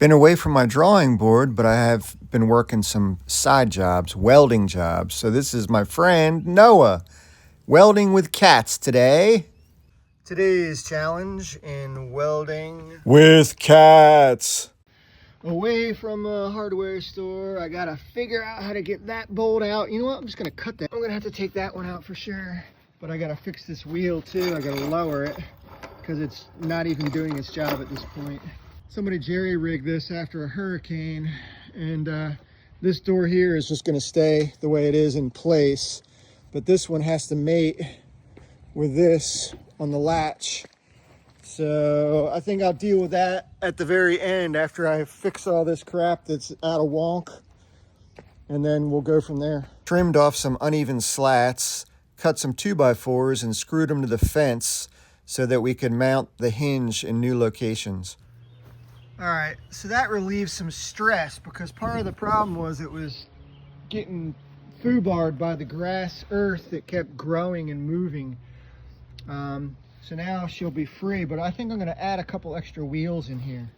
Been away from my drawing board, but I have been working some side jobs, welding jobs. So this is my friend Noah, welding with cats today. Today's challenge in welding with cats. Away from a hardware store, I gotta figure out how to get that bolt out. You know what, I'm just gonna cut that. I'm gonna have to take that one out for sure. But I gotta fix this wheel too. I gotta lower it because it's not even doing its job at this point. Somebody jerry-rigged this after a hurricane, and this door here is just going to stay the way it is in place, but this one has to mate with this on the latch. So I think I'll deal with that at the very end after I fix all this crap that's out of wonk, and then we'll go from there. Trimmed off some uneven slats, cut some 2x4s and screwed them to the fence so that we could mount the hinge in new locations. All right, so that relieves some stress because part of the problem was it was getting foobarred by the grass earth that kept growing and moving. So now she'll be free, but I think I'm gonna add a couple extra wheels in here.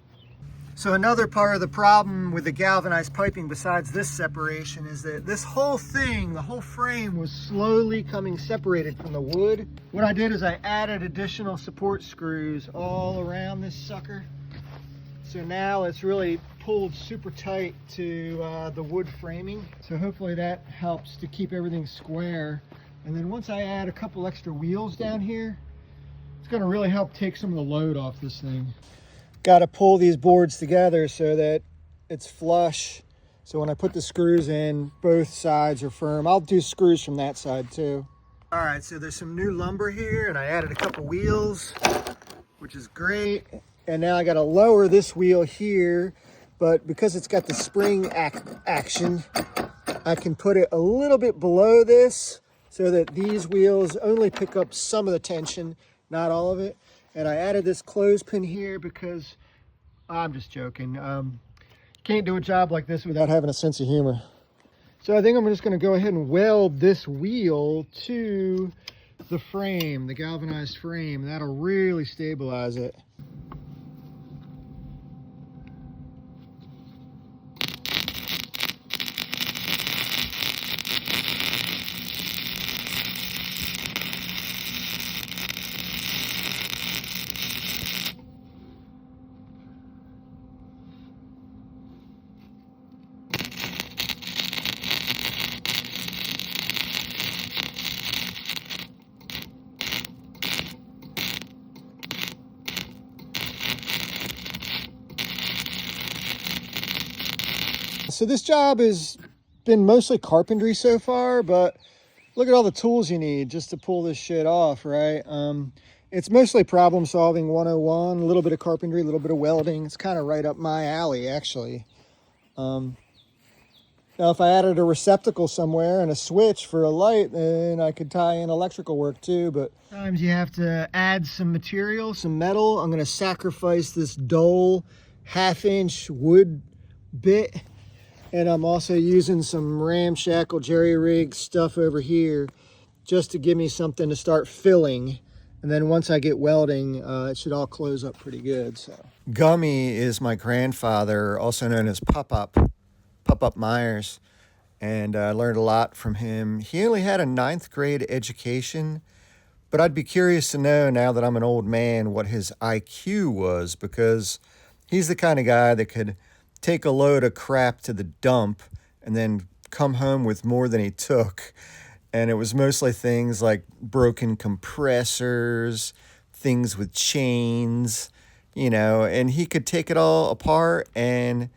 So another part of the problem with the galvanized piping besides this separation is that this whole thing, the whole frame, was slowly coming separated from the wood. What I did is I added additional support screws all around this sucker. So now it's really pulled super tight to the wood framing. So hopefully that helps to keep everything square. And then once I add a couple extra wheels down here, it's gonna really help take some of the load off this thing. Got to pull these boards together so that it's flush. So when I put the screws in, both sides are firm. I'll do screws from that side too. All right, so there's some new lumber here and I added a couple wheels, which is great. And now I got to lower this wheel here, but because it's got the spring action, I can put it a little bit below this so that these wheels only pick up some of the tension, not all of it. And I added this clothespin here because I'm just joking. Can't do a job like this without having a sense of humor. So I think I'm just going to go ahead and weld this wheel to the frame, the galvanized frame. That'll really stabilize it. So this job has been mostly carpentry so far, but look at all the tools you need just to pull this shit off, right? It's mostly problem solving 101, a little bit of carpentry, a little bit of welding. It's kind of right up my alley, actually. Now, if I added a receptacle somewhere and a switch for a light, then I could tie in electrical work too, but sometimes you have to add some material, some metal. I'm gonna sacrifice this dull 1/2-inch wood bit. And I'm also using some ramshackle jerry-rig stuff over here just to give me something to start filling. And then once I get welding, it should all close up pretty good. So Gummy is my grandfather, also known as Pop-Up Myers. And I learned a lot from him. He only had a 9th grade education, but I'd be curious to know now that I'm an old man what his IQ was, because he's the kind of guy that could take a load of crap to the dump and then come home with more than he took. And it was mostly things like broken compressors, things with chains, you know, and he could take it all apart and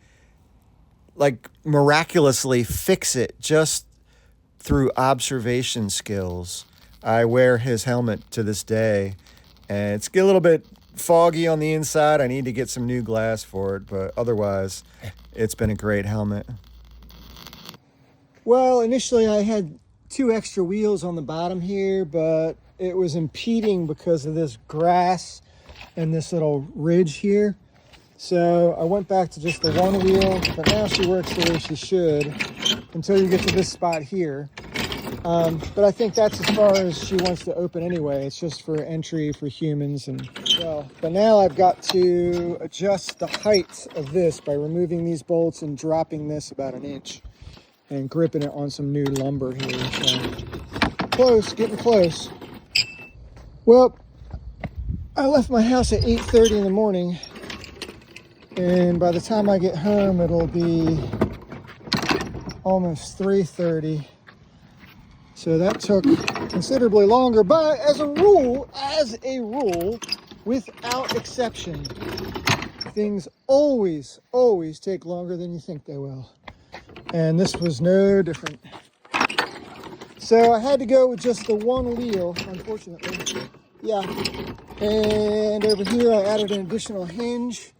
like miraculously fix it just through observation skills. I wear his helmet to this day and it's a little bit foggy on the inside. I need to get some new glass for it, but otherwise it's been a great helmet. Well, initially I had 2 extra wheels on the bottom here, but it was impeding because of this grass and this little ridge here. So I went back to just the 1 wheel, but now she works the way she should until you get to this spot here. But I think that's as far as she wants to open anyway. It's just for entry for humans. And well, but now I've got to adjust the height of this by removing these bolts and dropping this about an inch and gripping it on some new lumber here. So close, getting close. Well, I left my house at 8:30 in the morning, and by the time I get home, it'll be almost 3:30. So that took considerably longer, but as a rule, without exception, things always take longer than you think they will. And this was no different. So I had to go with just the one wheel, unfortunately. Yeah. And over here I added an additional hinge,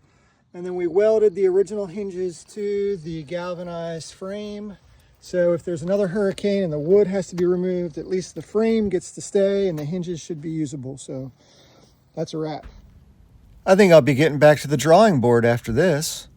and then we welded the original hinges to the galvanized frame. So if there's another hurricane and the wood has to be removed, at least the frame gets to stay and the hinges should be usable. So that's a wrap. I think I'll be getting back to the drawing board after this.